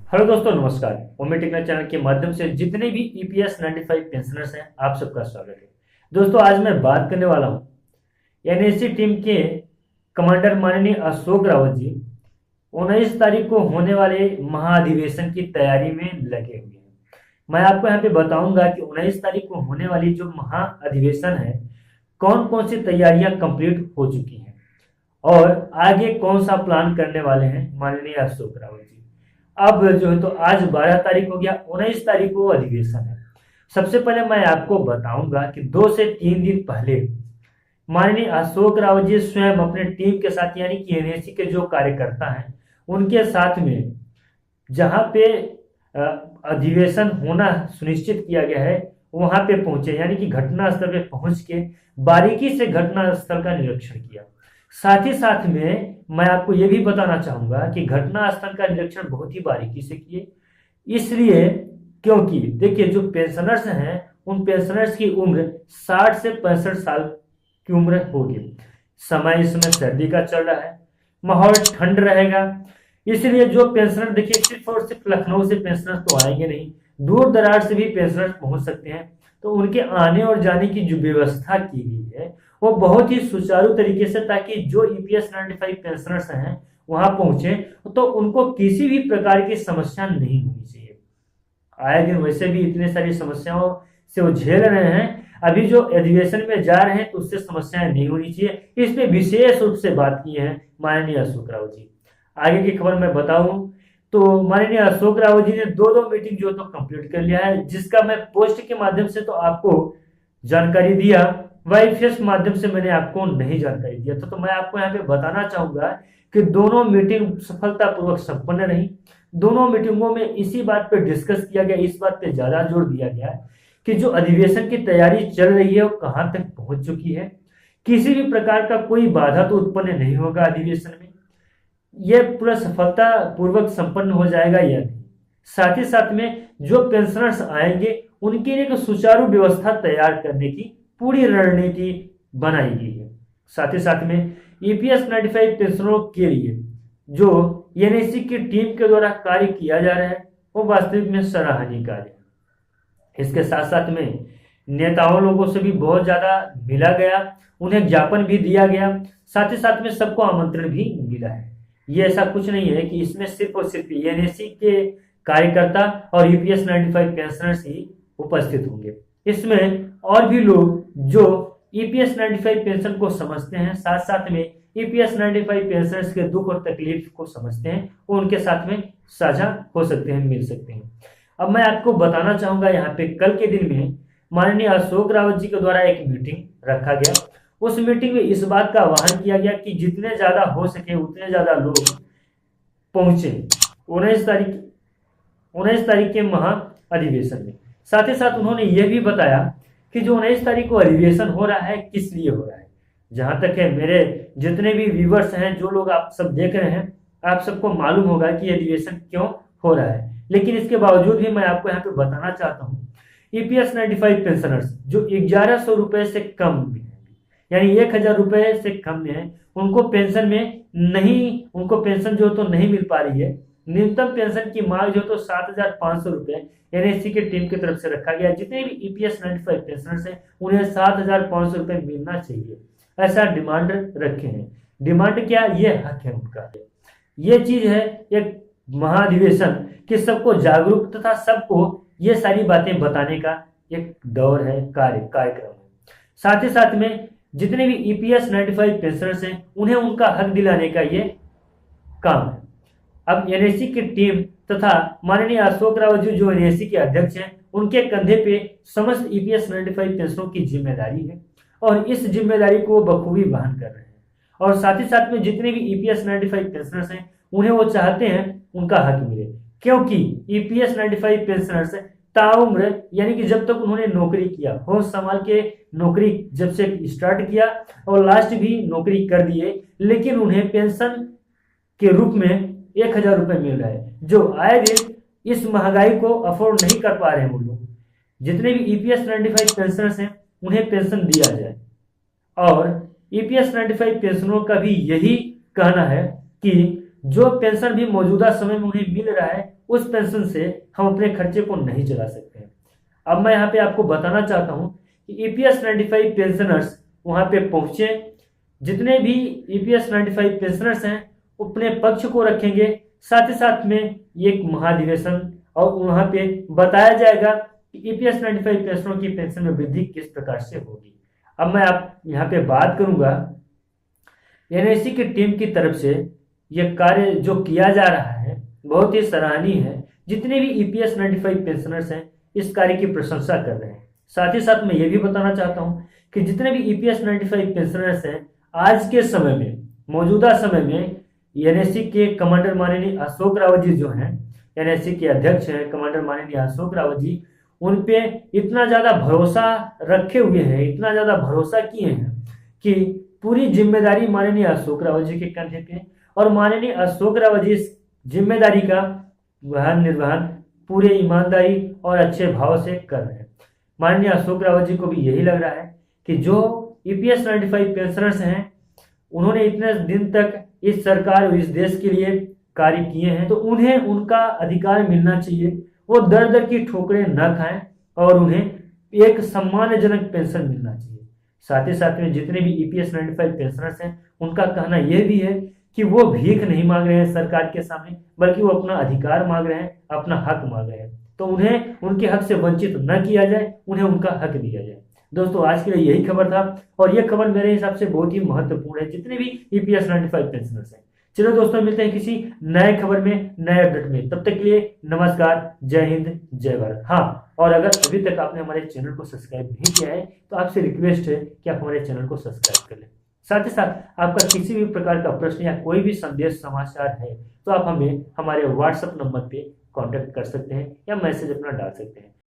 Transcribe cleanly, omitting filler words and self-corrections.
Hello दोस्तों, नमस्कार। ओमी technical channel के माध्यम से जितने भी ईपीएस 95 पेंशनर्स हैं, आप सबका स्वागत है। दोस्तों, आज मैं बात करने वाला हूं एनएससी टीम के कमांडर माननीय अशोक रावत जी 19 तारीख को होने वाले महाधिवेशन की तैयारी में लगे हुए हैं। मैं आपको यहाँ पे बताऊंगा कि 19 तारीख को होने वाली जो महाधिवेशन है, कौन कौन सी तैयारियां कंप्लीट हो चुकी हैं और आगे कौन सा प्लान करने वाले हैं माननीय अशोक रावत जी। अब जो है तो आज 12 तारीख हो गया, 19 तारीख को अधिवेशन है। सबसे पहले मैं आपको बताऊंगा कि 2 से 3 दिन पहले माननीय अशोक रावत जी स्वयं अपने टीम के साथ यानी कि एनएससी के जो कार्यकर्ता हैं उनके साथ में जहां पे अ, अधिवेशन होना सुनिश्चित किया गया है वहां पे पहुंचे, यानी कि घटना स्थल पे पहुंच के बारीकी से घटना स्थल का निरीक्षण किया। साथ ही साथ में मैं आपको यह भी बताना चाहूंगा कि घटना स्थल का निरीक्षण बहुत ही बारीकी से किए, इसलिए क्योंकि देखिए जो पेंशनर्स हैं उन पेंशनर्स की उम्र 60 से 65 साल की उम्र होगी। समय इस समय सर्दी का चल रहा है, माहौल ठंड रहेगा, इसलिए जो पेंशनर देखिए सिर्फ और सिर्फ लखनऊ से पेंशनर तो आएंगे नहीं, दूर दराज से भी पेंशनर पहुंच सकते हैं। तो उनके आने और जाने की जो व्यवस्था की गई है वो बहुत ही सुचारू तरीके से, ताकि जो ईपीएस 95 पेंशनर्स हैं वहां पहुंचे तो उनको किसी भी प्रकार की समस्या नहीं होनी चाहिए। आए दिन वैसे भी इतने सारी समस्याओं से वो झेल रहे हैं, अभी जो अधिवेशन में जा रहे हैं तो उससे समस्याएं नहीं होनी चाहिए। इस पे विशेष रूप से बात की है माननीय अशोक रावत जी। आगे की खबर मैं बताऊं तो माननीय अशोक रावत जी ने दो मीटिंग जो तो कंप्लीट कर लिया है, जिसका मैं पोस्ट के माध्यम से तो आपको जानकारी दिया, वाईफेस माध्यम से मैंने आपको नहीं जानकारी दिया। तो मैं आपको यहाँ पे बताना चाहूंगा कि दोनों मीटिंग सफलतापूर्वक संपन्न रही। दोनों मीटिंगों में इसी बात पे डिस्कस किया गया, इस बात पे ज्यादा जोर दिया गया कि जो अधिवेशन की तैयारी चल रही है वो कहाँ तक पहुंच चुकी है, किसी भी प्रकार का कोई बाधा तो उत्पन्न नहीं होगा अधिवेशन में, यह पूरा सफलता पूर्वक संपन्न हो जाएगा या नहीं। साथ ही साथ में जो पेंशनर्स आएंगे उनके लिए एक सुचारू व्यवस्था तैयार करने की पूरी रणनीति बनाई गई है। साथ ही साथ में ईपीएस 95 पेंशनरों के लिए जो एनएससी की टीम के द्वारा कार्य किया जा रहा है वो वास्तविक में सराहनीय कार्य है। इसके साथ साथ में नेताओं लोगों से भी बहुत ज्यादा मिला गया, उन्हें ज्ञापन भी दिया गया, साथ ही साथ में सबको आमंत्रण भी मिला है। ये ऐसा कुछ नहीं है कि इसमें सिर्फ और सिर्फ एनएससी के कार्यकर्ता और ईपीएस 95 पेंशनर्स ही उपस्थित होंगे। इसमें और भी लोग जो ईपीएस 95 पेंशन को समझते हैं, साथ साथ में ईपीएस 95 पेंशनर्स के दुख और तकलीफ को समझते हैं, वो उनके साथ में साझा हो सकते हैं, मिल सकते हैं। अब मैं आपको बताना चाहूंगा यहाँ पे कल के दिन में माननीय अशोक रावत जी के द्वारा एक मीटिंग रखा गया। उस मीटिंग में इस बात का आह्वान किया गया कि जितने ज्यादा हो सके उतने ज्यादा लोग पहुंचे 19 तारीख के महा अधिवेशन में। साथ ही साथ उन्होंने यह भी बताया कि जो 19 तारीख को अधिवेशन हो रहा है किस लिए हो रहा है। जहां तक है मेरे जितने भी व्यूवर्स हैं, जो लोग आप सब देख रहे हैं, आप सबको मालूम होगा कि अधिवेशन क्यों हो रहा है, लेकिन इसके बावजूद भी मैं आपको यहाँ पे बताना चाहता हूँ ईपीएस 95 पेंशनर्स जो 1100 रुपए से कम भी है, यानी 1000 रुपए से कम में है, उनको पेंशन में नहीं, उनको पेंशन जो तो नहीं मिल पा रही है। न्यूनतम पेंशन की मांग जो तो 7500 रुपए एनएससी की टीम की तरफ से रखा गया। जितने भी ईपीएस 95 पेंशनर्स हैं उन्हें 7500 रुपए मिलना चाहिए, ऐसा डिमांड रखे हैं। डिमांड क्या, ये हक है उनका। ये चीज है एक महाधिवेशन कि सबको जागरूक तथा सबको ये सारी बातें बताने का एक दौर है, कार्यक्रम है। साथ ही साथ में जितने भी ईपीएस 95 पेंशनर्स हैं उन्हें उनका हक दिलाने का ये काम है। अब एनएससी की टीम तथा माननीय अशोक रावत जी जो एनएससी के अध्यक्ष हैं उनके कंधे पे समस्त ईपीएस 95 पेंशनरों की जिम्मेदारी है और इस जिम्मेदारी को वो बखूबी वहन कर रहे हैं। और साथ ही साथ में जितने भी ईपीएस 95 पेंशनर्स हैं उन्हें वो चाहते हैं उनका हक मिले, क्योंकि ईपीएस 95 पेंशनर्स ताउम्र यानी कि जब तक उन्होंने नौकरी किया, होश संभाल के नौकरी जब से स्टार्ट किया और लास्ट भी नौकरी कर दिए, लेकिन उन्हें पेंशन के रूप में 1000 रुपए मिल रहा है, जो आए दिन इस महंगाई को अफोर्ड नहीं कर पा रहे हैं वो लोग। जितने भी ईपीएस 95 पेंशनर्स हैं उन्हें पेंशन दिया जाए। और ईपीएस 95 पेंशनरों का भी यही कहना है कि जो पेंशन भी मौजूदा समय में उन्हें मिल रहा है उस पेंशन से हम अपने खर्चे को नहीं चला सकते हैं। अब मैं यहाँ पे आपको बताना चाहता हूँ कि ईपीएस 95 पेंशनर्स वहाँ पे पहुँचे, जितने भी ईपीएस 95 पेंशनर्स हैं अपने पक्ष को रखेंगे, साथ ही साथ में एक महाधिवेशन और वहाँ पे बताया जाएगा कि ईपीएस 95 पेंशनरों की पेंशन में वृद्धि किस प्रकार से होगी। अब मैं आप यहाँ पे बात करूंगा एनएससी की टीम की तरफ से यह कार्य जो किया जा रहा है बहुत ही सराहनीय है। जितने भी ईपीएस 95 पेंशनर्स हैं इस कार्य की प्रशंसा कर रहे हैं। साथ ही साथ मैं ये भी बताना चाहता हूँ कि जितने भी ईपीएस 95 पेंशनर्स हैं आज के समय में, मौजूदा समय में एनएससी के कमांडर माननीय अशोक रावत जी जो हैं, एनएससी के अध्यक्ष हैं कमांडर माननीय अशोक रावत जी, उन पे इतना ज्यादा भरोसा रखे हुए हैं, इतना ज्यादा भरोसा किए हैं कि पूरी जिम्मेदारी माननीय अशोक रावत जी के कंधे पे, और माननीय अशोक रावत जी इस जिम्मेदारी का वहन निर्वहन पूरे ईमानदारी और अच्छे भाव से कर रहे हैं। माननीय अशोक रावत जी को भी यही लग रहा है कि जो ईपीएस 95 पेंशनर्स हैं उन्होंने इतने दिन तक इस सरकार और इस देश के लिए कार्य किए हैं तो उन्हें उनका अधिकार मिलना चाहिए। वो दर दर की ठोकरें न खाएं और उन्हें एक सम्मानजनक पेंशन मिलना चाहिए। साथ ही साथ में जितने भी ईपीएस 95 पेंशनर्स हैं उनका कहना यह भी है कि वो भीख नहीं मांग रहे हैं सरकार के सामने, बल्कि वो अपना अधिकार मांग रहे हैं, अपना हक मांग रहे हैं। तो उन्हें उनके हक से वंचित न किया जाए, उन्हें उनका हक दिया जाए। दोस्तों आज के लिए यही खबर था और यह खबर मेरे हिसाब से बहुत ही महत्वपूर्ण है जितने भी ईपीएस 95 पेंशनर्स हैं। चलो दोस्तों मिलते हैं किसी नए खबर में, नए अपडेट में। तब तक के लिए नमस्कार, जय हिंद, जय भारत। हाँ, और अगर अभी तक आपने हमारे चैनल को सब्सक्राइब नहीं किया है तो आपसे रिक्वेस्ट है कि आप हमारे चैनल को सब्सक्राइब कर लें। साथ ही साथ आपका किसी भी प्रकार का प्रश्न या कोई भी संदेश समाचार है तो आप हमें हमारे व्हाट्सएप नंबर पे कांटेक्ट कर सकते हैं या मैसेज अपना डाल सकते हैं।